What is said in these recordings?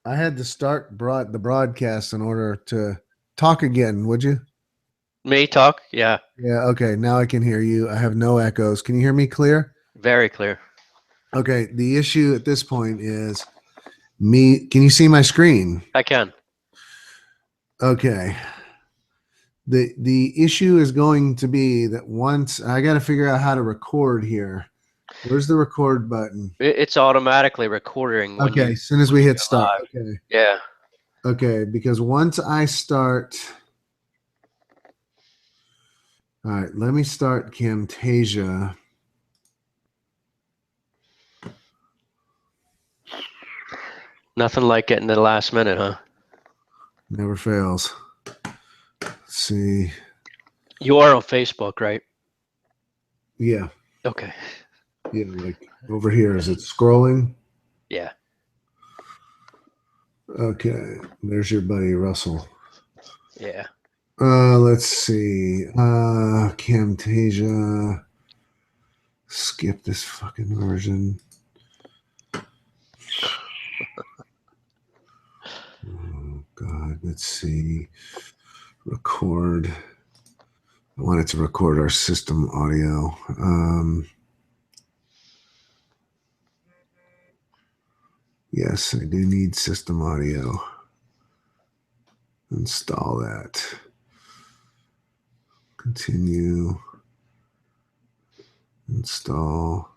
I had to start the broadcast in order to talk again, would you? Me talk? Yeah, Yeah, okay. Now I can hear you. I have no echoes. Can you hear me clear? very clear. Okay, the issue at this point is me. Can you see my screen? I can. Okay. The issue is going to be that once I got to figure out how to record here. Where's the record button? It's automatically recording when Okay, you as soon as we hit go start. live. Okay. Yeah. Okay, because once I start, all right, let me start Camtasia. Nothing like getting to the last minute, huh? Never fails. Let's see. You are on Facebook, right? Yeah, Okay. yeah, like over here. Is it scrolling? Yeah. Okay, there's your buddy Russell. Yeah. Let's see. Camtasia. Skip this fucking version. Oh God, let's see. Record. I wanted to record our system audio. Yes, I do need system audio. Install that. Continue. Install.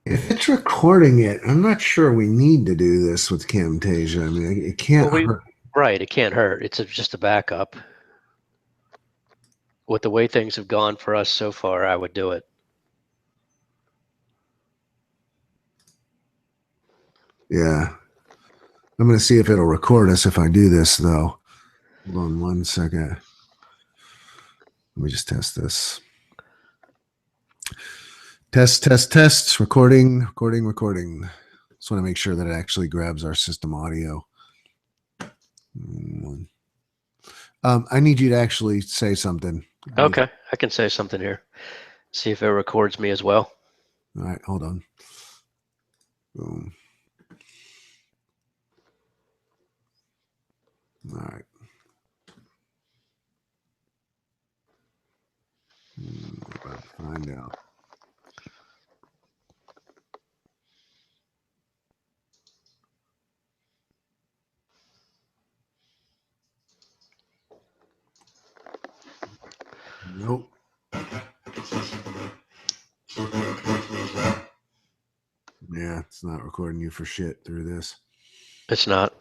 If it's recording it, I'm not sure we need to do this with Camtasia. I mean, it can't Well, we hurt. right. It can't hurt. Just a backup. With the way things have gone for us so far, I would do it. Yeah. I'm going to see if it'll record us if I do this, though. Hold on 1 second. Let me just test this. Test, test, test. Recording, recording, recording. Just want to make sure that it actually grabs our system audio. I need you to actually say something. Okay, I can say something here. See if it records me as well. All right, hold on. Boom. All right. We're about to find out. Nope. Yeah, it's not recording you for shit through this. It's not.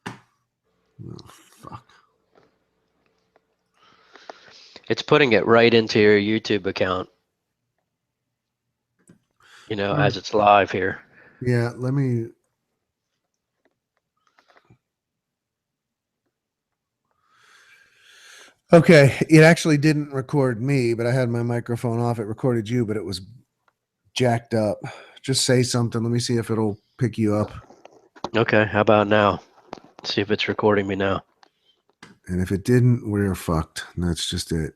Oh, fuck. It's putting it right into your YouTube account. As it's live here. Yeah, let me. Okay, it actually didn't record me, but I had my microphone off. It recorded you, but it was jacked up. Just say something. Let me see if it'll pick you up. Okay, how about now? See if it's recording me now. And if it didn't, we're fucked. And that's just it.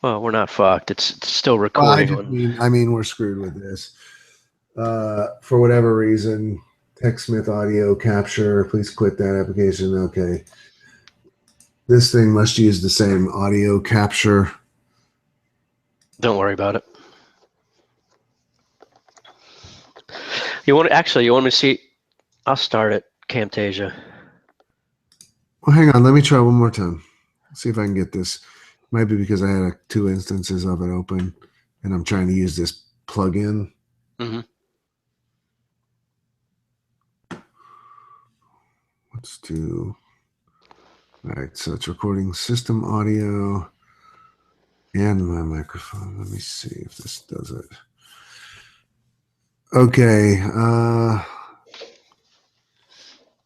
Well, we're not fucked. It's still Well, recording on. I mean, we're screwed with this. For whatever reason, TechSmith audio capture. Please quit that application. Okay. This thing must use the same audio capture. Don't worry about it. You want me to see? I'll start it, Camtasia. Well, hang on. Let me try one more time. See if I can get this. Might be because I had two instances of it open, and I'm trying to use this plugin. Mm-hmm. Let's do. All right, so it's recording system audio and my microphone. Let me see if this does it. Okay.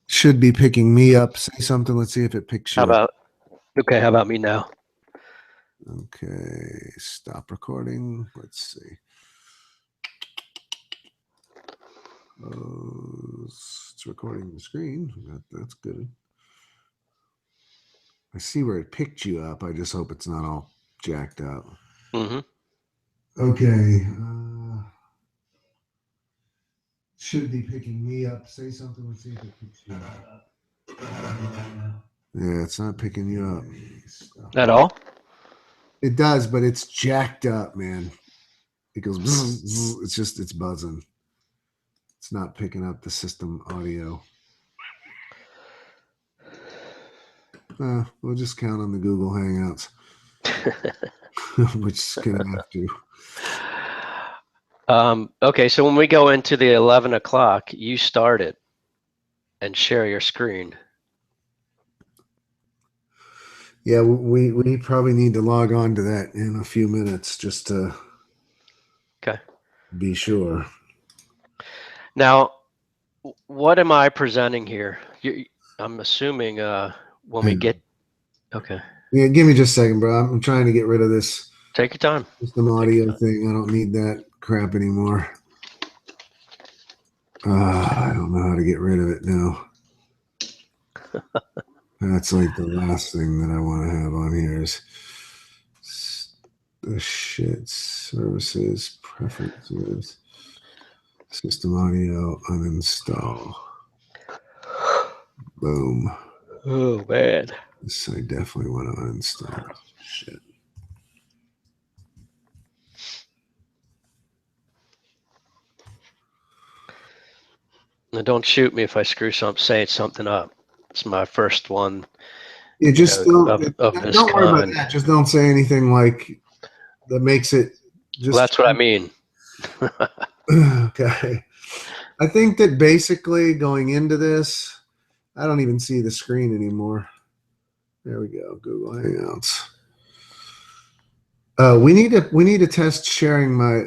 Should be picking me up. Say something. Let's see if it picks How you up. about? Okay, how about me now? Okay. Stop recording. Let's see. It's recording the screen. That's good. I see where it picked you up. I just hope it's not all jacked up. Mm-hmm. Okay. Should be picking me up. Say something. Let's see if it picks you up. Yeah, it's not picking you up. At all? It does, but it's jacked up, man. It goes. Bzz, bzz. It's buzzing. It's not picking up the system audio. We'll just count on the Google Hangouts, which is gonna have to. Okay, so when we go into the 11 o'clock, you start it and share your screen. Yeah, we probably need to log on to that in a few minutes just to be sure. Now, what am I presenting here? I'm assuming when we get. Okay. Yeah, give me just a second, bro. I'm trying to get rid of this. Take your time. System audio thing. I don't need that crap anymore. I don't know how to get rid of it now. That's like the last thing that I want to have on here is the shit services, preferences, system audio, uninstall. Boom. Oh, man. This I definitely want to uninstall. Shit. Now, don't shoot me if I saying something up. It's my first one. Yeah, just don't of this don't worry kind. about that. Just don't say anything like that makes it. Just Well, that's what I mean. Okay. I think that basically going into this, I don't even see the screen anymore. There we go. Google Hangouts. We need to test sharing my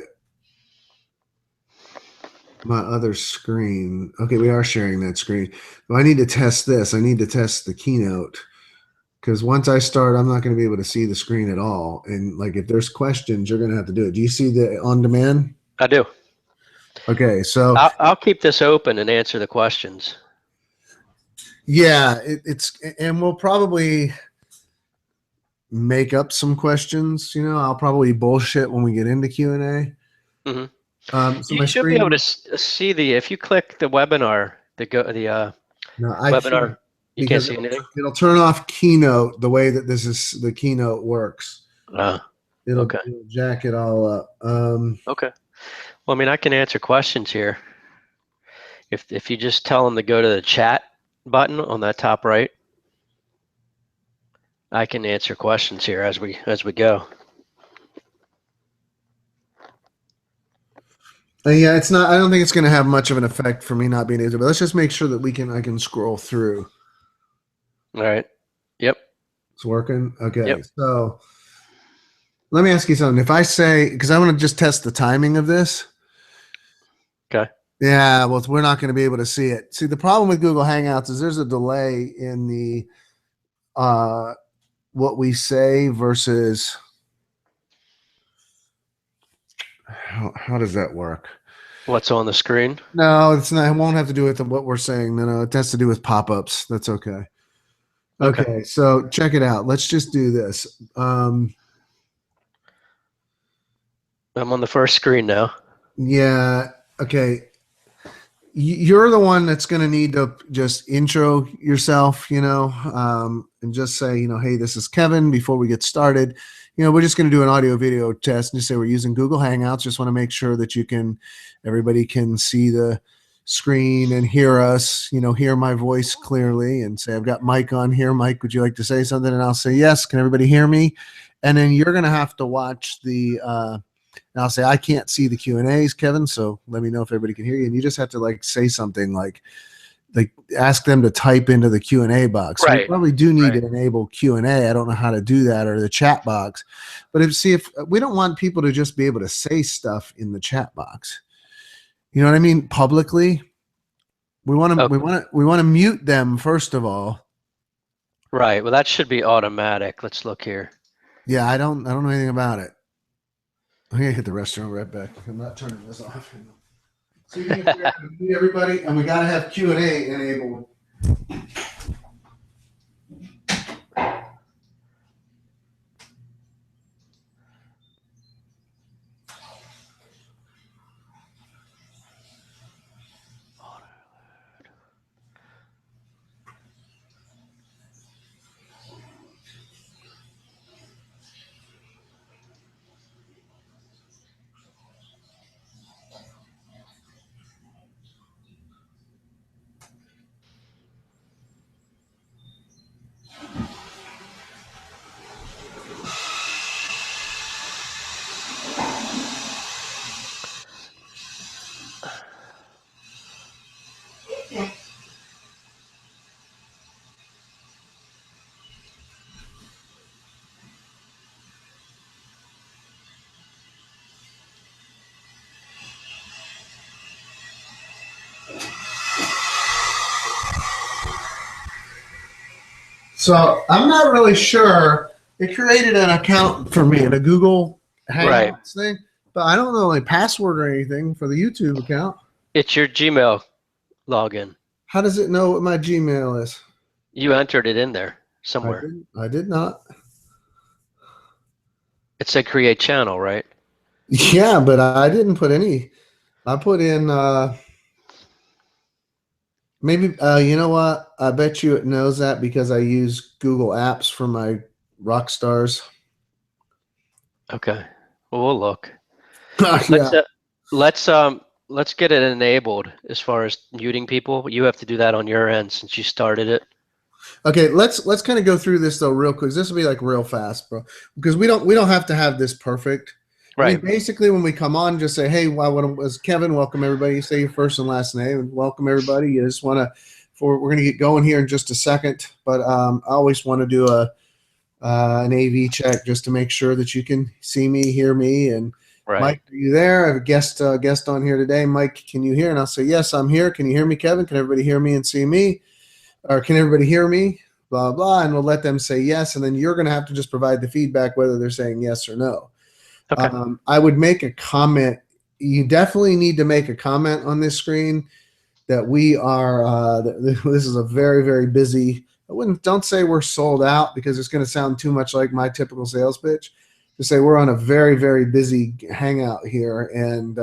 other screen. Okay, we are sharing that screen. But I need to test this. I need to test the keynote because once I start, I'm not going to be able to see the screen at all. And like, if there's questions, you're going to have to do it. Do you see the on demand? I do. Okay, so I'll keep this open and answer the questions. Yeah, it's and we'll probably make up some questions. I'll probably bullshit when we get into Q&A. Mm-hmm. So You should be able to see if you click the webinar, webinar, you can't see anything? It'll turn off Keynote the way that the Keynote works. It'll jack it all up. Okay. Well, I mean, I can answer questions here. If you just tell them to go to the chat button on that top right, I can answer questions here as we go. Yeah, it's not. I don't think it's going to have much of an effect for me not being able to. But let's just make sure that I can scroll through. All right. Yep. It's working. Okay. Yep. So let me ask you something. If I say, because I want to just test the timing of this. Okay. Yeah, well, we're not going to be able to see it. See, the problem with Google Hangouts is there's a delay in the what we say versus how does that work? What's on the screen? No, it's not. It won't have to do with what we're saying. No, it has to do with pop-ups. That's okay. Okay, so check it out. Let's just do this. I'm on the first screen now. Yeah. Okay. You're the one that's going to need to just intro yourself, and just say, hey, this is Kevin. Before we get started, we're just going to do an audio video test and just say we're using Google Hangouts. Just want to make sure that everybody can see the screen and hear us, hear my voice clearly, and say, I've got Mike on here. Mike, would you like to say something? And I'll say, yes. Can everybody hear me? And then you're going to have to watch and I'll say, I can't see the Q&As, Kevin, so let me know if everybody can hear you. And you just have to say something like ask them to type into the Q&A box. Right. So you probably do need to enable Q&A. I don't know how to do that, or the chat box. But if we don't want people to just be able to say stuff in the chat box. You know what I mean? Publicly. We want to mute them first of all. Right. Well, that should be automatic. Let's look here. Yeah, I don't know anything about it. I'm gonna hit the restaurant right back. I'm not turning this off. So you can meet everybody, and we gotta have Q&A enabled. So I'm not really sure. It created an account for me in a Google Right. Hangouts thing, but I don't know any password or anything for the YouTube account. It's your Gmail login. How does it know what my Gmail is? You entered it in there I somewhere. didn't. I did not. It said create channel, right? Yeah, but I didn't put any. I put in maybe you know what? I bet you it knows that because I use Google Apps for my rock stars. Okay. Well, we'll look. Yeah. Let's uh, let's get it enabled as far as muting people. You have to do that on your end since you started it. Okay, let's kind of go through this though real quick. This will be like real fast, bro, because we don't have to have this perfect. I mean, Right. basically, when we come on, just say, "Hey, was Kevin? Welcome everybody." You say your first and last name, and welcome everybody. You just want to, we're going to get going here in just a second, but I always want to do an AV check just to make sure that you can see me, hear me, and Right. Mike, are you there? I have a guest on here today. Mike, can you hear? And I'll say, yes, I'm here. Can you hear me, Kevin? Can everybody hear me and see me? Or can everybody hear me? Blah, blah. And we'll let them say yes. And then you're going to have to just provide the feedback whether they're saying yes or no. Okay. I would make a comment. You definitely need to make a comment on this screen that we are, this is a very, very busy, don't say we're sold out because it's going to sound too much like my typical sales pitch. To say we're on a very, very busy hangout here. And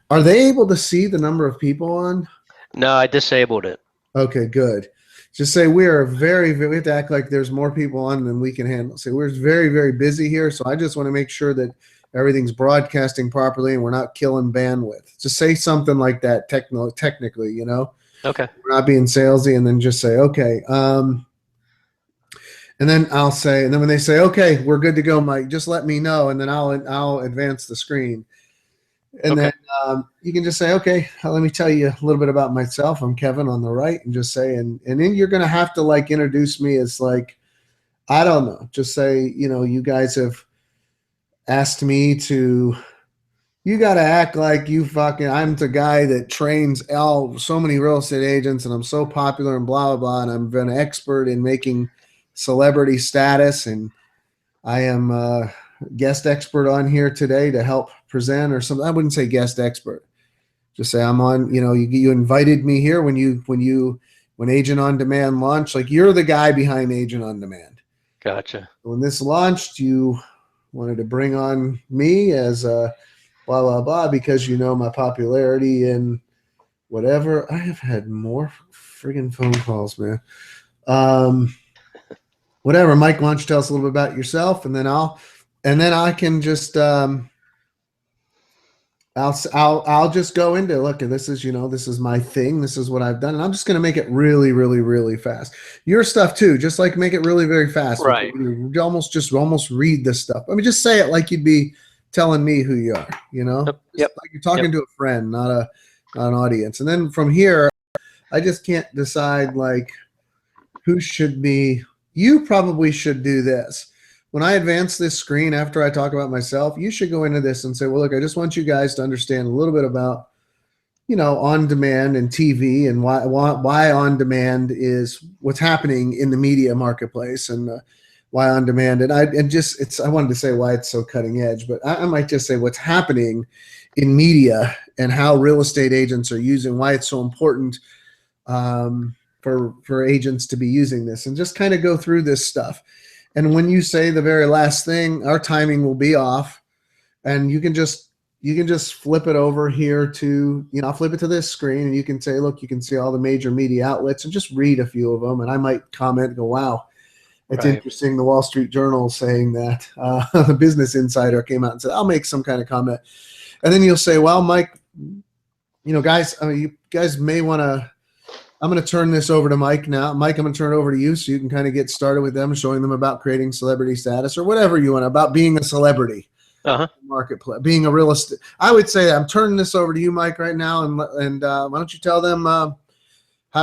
are they able to see the number of people on? No, I disabled it. Okay, good. Just say we are very, we have to act like there's more people on than we can handle. Say we're very, very busy here. So I just want to make sure that everything's broadcasting properly and we're not killing bandwidth. Just say something like that technically, you know? Okay. We're not being salesy, and then just say, okay. And then I'll say, and then when they say, okay, we're good to go, Mike, just let me know. And then I'll advance the screen. And Okay. then you can just say, okay, let me tell you a little bit about myself. I'm Kevin on the right, and just say, and then you're going to have to like introduce me as like, I don't know, just say, you know, you guys have asked me to, you got to act like you fucking, I'm the guy that trains so many real estate agents and I'm so popular and blah, blah, blah. And I'm an expert in making celebrity status. And I am a guest expert on here today to help present or something. I wouldn't say guest expert. Just say I'm on, you know, you invited me here when Agent on Demand launched, like you're the guy behind Agent on Demand. Gotcha. When this launched, you wanted to bring on me as a blah, blah, blah, because you know my popularity and whatever. I have had more friggin' phone calls, man. Whatever. Mike, why don't you tell us a little bit about yourself, and then I can just I'll just go into, look, this is, you know, this is my thing. This is what I've done. And I'm just going to make it really, really, really fast. Your stuff too, just like make it really very fast. Right. You almost read this stuff. I mean, just say it like you'd be telling me who you are, you know, Yep. like you're talking to a friend, not an audience. And then from here, I just can't decide like who should be, you probably should do this. When I advance this screen after I talk about myself, you should go into this and say, well, look, I just want you guys to understand a little bit about, you know, on demand and TV and why on demand is what's happening in the media marketplace and why on demand. And I wanted to say why it's so cutting edge, but I might just say what's happening in media and how real estate agents are using, why it's so important for agents to be using this, and just kind of go through this stuff. And when you say the very last thing, our timing will be off, and you can just flip it over here to, you know, I'll flip it to this screen, and you can say, look, you can see all the major media outlets, and just read a few of them, and I might comment and go, wow, it's Right. interesting. The Wall Street Journal saying that the Business Insider came out and said, I'll make some kind of comment, and then you'll say, well, Mike, you know, guys, I mean, you guys may want to. I'm going to turn this over to Mike now. Mike, I'm going to turn it over to you so you can kind of get started with them, showing them about creating celebrity status or whatever you want, about being a celebrity marketplace, being a real estate. I would say I'm turning this over to you, Mike, right now. And why don't you tell them how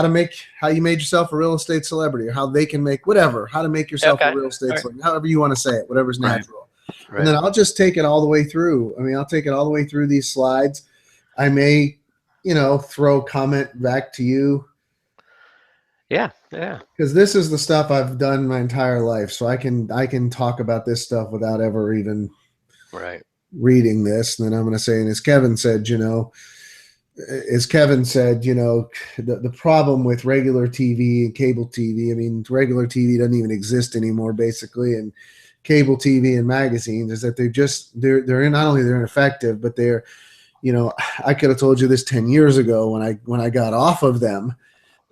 you made yourself a real estate celebrity, or how they can make how to make yourself a real estate celebrity, however you want to say it, whatever's natural. Right. And then I'll just take it all the way through. I mean, I'll take it all the way through these slides. I may, you know, throw comment back to you. Yeah. Yeah. Because this is the stuff I've done my entire life, so I can talk about this stuff without ever even Right. reading this. And then I'm going to say, and as Kevin said, the problem with regular TV and cable TV, I mean, regular TV doesn't even exist anymore, basically, and cable TV and magazines is that they're not only they're ineffective, but they're, I could have told you this 10 years ago when I got off of them.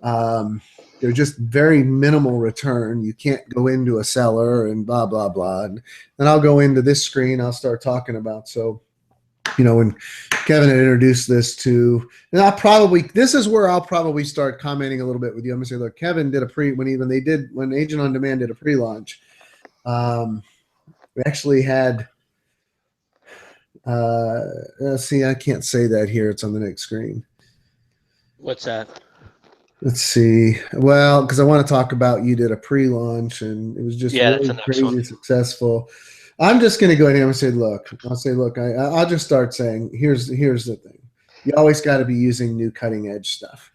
Um, they're just very minimal return. You can't go into a seller and blah blah blah. And then I'll go into this screen. I'll start talking about. So, when Kevin had introduced this to, and this is where I'll probably start commenting a little bit with you. I'm gonna say, look, Kevin did when Agent on Demand did a pre-launch. We actually had. See, I can't say that here. It's on the next screen. What's that? Let's see. Well, because I want to talk about you did a pre-launch and it was just Yeah, that's really the next crazy one. successful. I'm just going to go ahead and say, look. I'll say, look. I'll just start saying, here's the thing. You always got to be using new cutting edge stuff.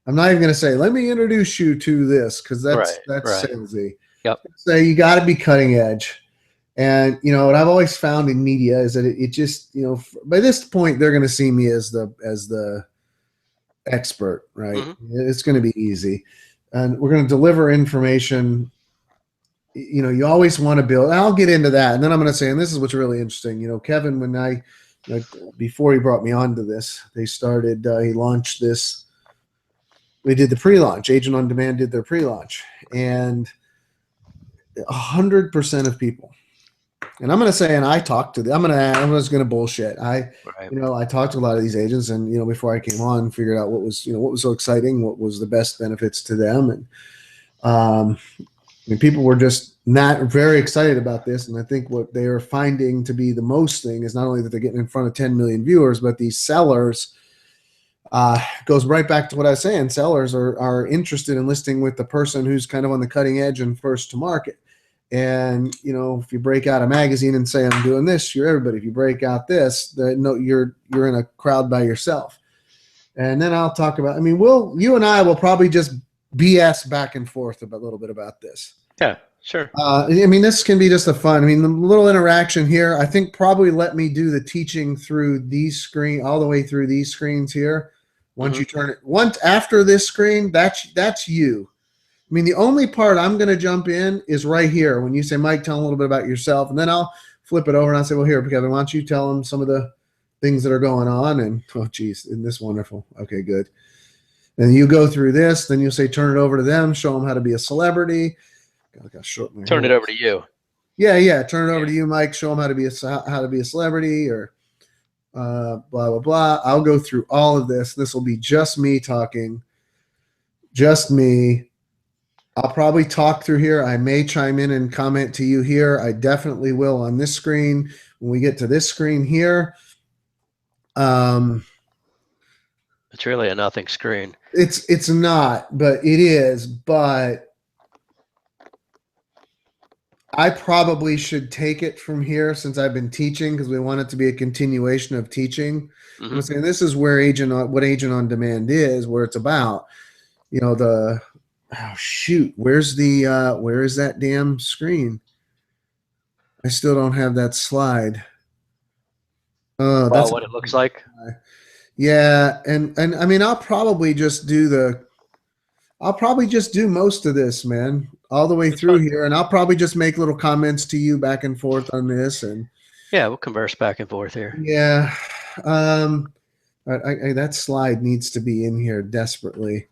I'm not even going to say, let me introduce you to this because that's Right. Right. salesy. Yep. Say you got to be cutting edge. And what I've always found in media is that it just by this point they're going to see me as the expert, right? It's going to be easy, and we're going to deliver information. You always want to build. I'll get into that, and then I'm going to say, and this is what's really interesting. Kevin, when before he brought me onto this, he launched this. We did the pre-launch. Agent on Demand did their pre-launch, and 100% of people. And I'm going to say, and I talked to them. I'm just going to bullshit. Right. I talked to a lot of these agents, and before I came on, figured out what was so exciting, what was the best benefits to them, and people were just not very excited about this. And I think what they are finding to be the most thing is not only that they're getting in front of 10 million viewers, but these sellers goes right back to what I was saying. Sellers are interested in listing with the person who's kind of on the cutting edge and first to market. And if you break out a magazine and say I'm doing this, you're everybody. If you break out this, you're in a crowd by yourself. And then I'll talk about. I mean, you and I will probably just BS back and forth a little bit about this. Yeah, sure. This can be just a fun. The little interaction here. I think probably let me do the teaching through all the way through these screens here. Once you turn it once after this screen, that's you. The only part I'm going to jump in is right here when you say, Mike, tell them a little bit about yourself. And then I'll flip it over and I'll say, well, here, Kevin, why don't you tell them some of the things that are going on? And, oh, geez, isn't this wonderful? Okay, good. And you go through this, then you'll say, turn it over to them, show them how to be a celebrity. God, I got short my Turn it over to you. Yeah. Turn it over to you, Mike. Show them how to be a celebrity or blah, blah, blah. I'll go through all of this. This will be just me talking, just me. I'll probably talk through here. I may chime in and comment to you here. I definitely will on this screen. When we get to this screen here, it's really a nothing screen. It's not, but it is. But I probably should take it from here since I've been teaching because we want it to be a continuation of teaching. I'm saying this is where what Agent on Demand is, where it's about. Oh shoot, where is that damn screen? I still don't have that slide. That's what it looks like. Yeah, and I'll probably just do most of this, man, all the way through here, and I'll probably just make little comments to you back and forth on this, and yeah, we'll converse back and forth here. Yeah, that slide needs to be in here desperately.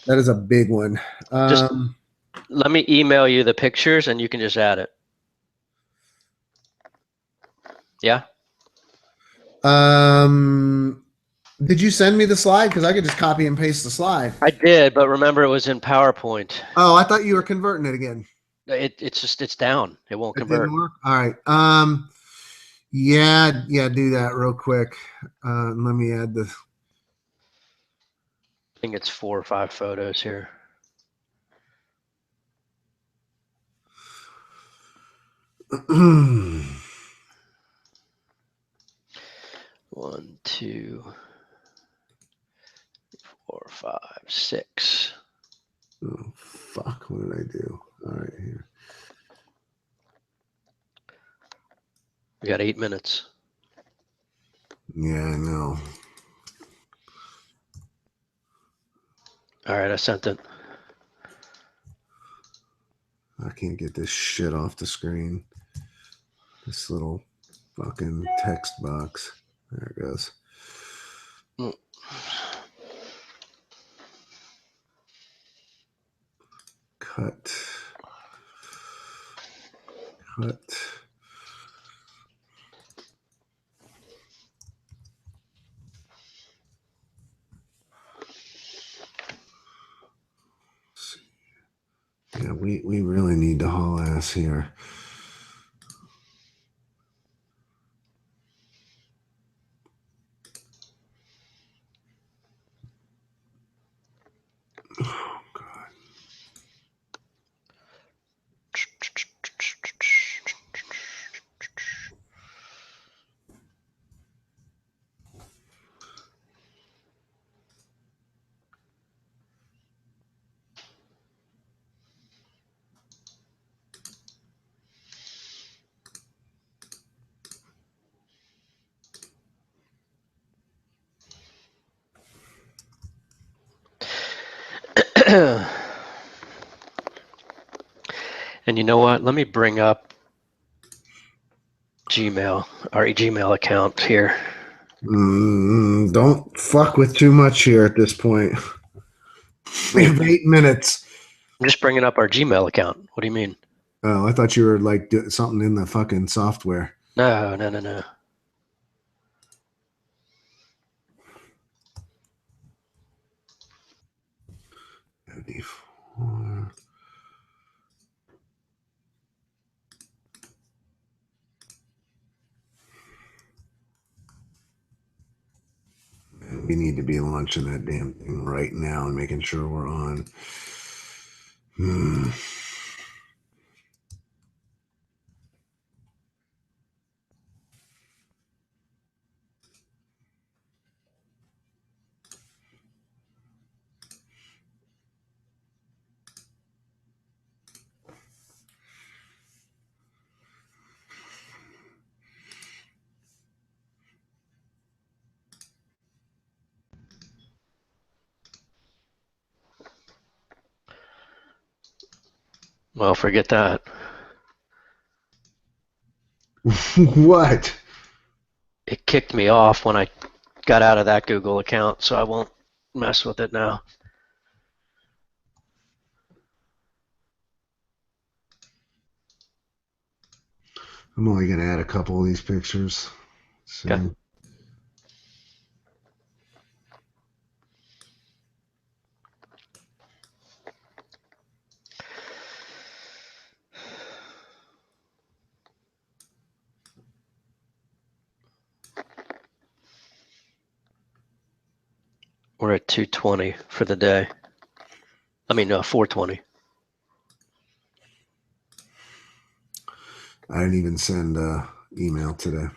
That is a big one. Just let me email you the pictures, and you can just add it. Yeah. Did you send me the slide? Because I could just copy and paste the slide. I did, but remember it was in PowerPoint. Oh, I thought you were converting it again. It's down. It won't convert. Didn't work? All right. Yeah, do that real quick. Let me add the. I think it's 4 or 5 photos here. One, 2, 4, 5, 6. We got 8 minutes. Yeah, I know. All right, I sent it. I can't get this shit off the screen. This little fucking text box. There it goes. Mm. Cut. Cut. Yeah, we really need to haul ass here. Oh, God. And you know what? Let me bring up Gmail, our Gmail account here. Don't fuck with too much here at this point. We have 8 minutes. I'm just bringing up our Gmail account. What do you mean? Oh, I thought you were like doing something in the fucking software. No. 74. We need to be launching that damn thing right now and making sure we're on. Well, forget that. What? It kicked me off when I got out of that Google account, so I won't mess with it now. I'm only going to add a couple of these pictures. So. Okay. We're at 220 for the day. I mean, 420. I didn't even send an email today.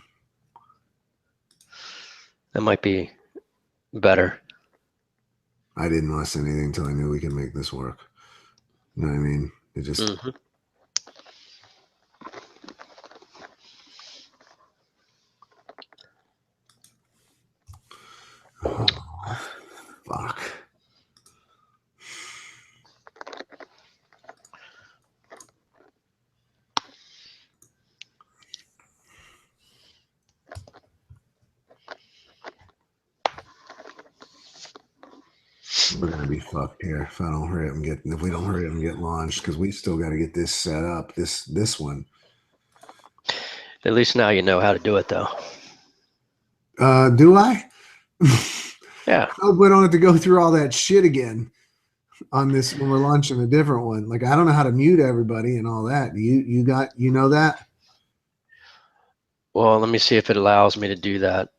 That might be better. I didn't want to send anything until I knew we could make this work. You know what I mean? It just. Mm-hmm. Oh, fuck. We're gonna be fucked here if I don't hurry up and get. If we don't hurry up and get launched, because we still got to get this set up. This one. At least now you know how to do it, though. Do I? Yeah. I hope we don't have to go through all that shit again on this when we're launching a different one. Like I don't know how to mute everybody and all that. You know that? Well, let me see if it allows me to do that.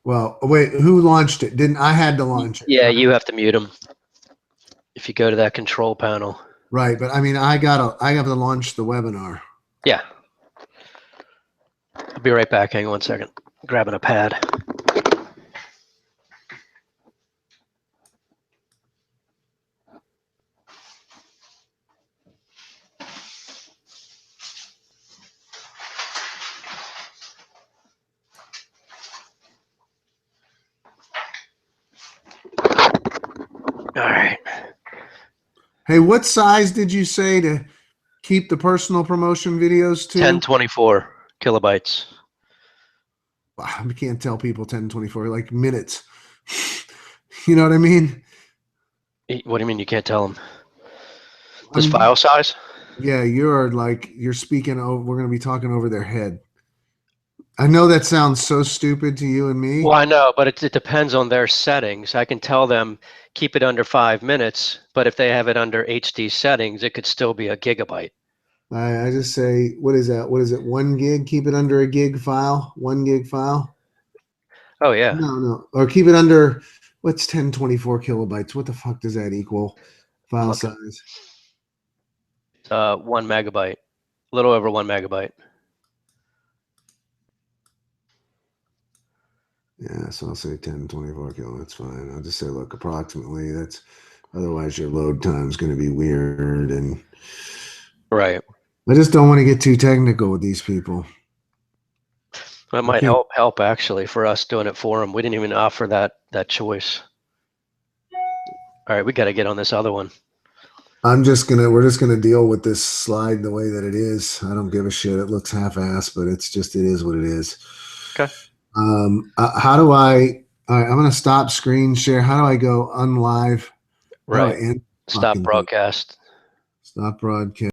Well, wait, who launched it? Didn't I had to launch it? Yeah, you have to mute them. If you go to that control panel. Right, but I mean, I got to launch the webinar. Yeah. I'll be right back. Hang on 1 second. Grabbing a pad. All right. Hey, what size did you say to keep the personal promotion videos to? 1024 kilobytes. I can't tell people 1024, like minutes. You know what I mean? What do you mean you can't tell them? This I'm- file size? Yeah, you're speaking over, we're going to be talking over their head. I know that sounds so stupid to you and me. Well, I know, but it depends on their settings. I can tell them keep it under 5 minutes, but if they have it under HD settings, it could still be a gigabyte. I just say, what is that? What is it? 1 gig? Keep it under a gig file? 1 gig file? Oh yeah, No. Or keep it under, what's 1024 kilobytes? What the fuck does that equal? I'm File looking. size. 1 megabyte, a little over 1 megabyte. Yeah, so I'll say 1024 kilo. That's fine. I'll just say, look, approximately. That's otherwise your load time is going to be weird, and Right. I just don't want to get too technical with these people. That might Okay. help actually for us doing it for them. We didn't even offer that choice. All right, we got to get on this other one. We're just gonna deal with this slide the way that it is. I don't give a shit. It looks half-assed, but it is what it is. Okay. How do I? All right, I'm gonna stop screen share. How do I go unlive? How do I Right. end? Stop broadcast. Stop broadcast.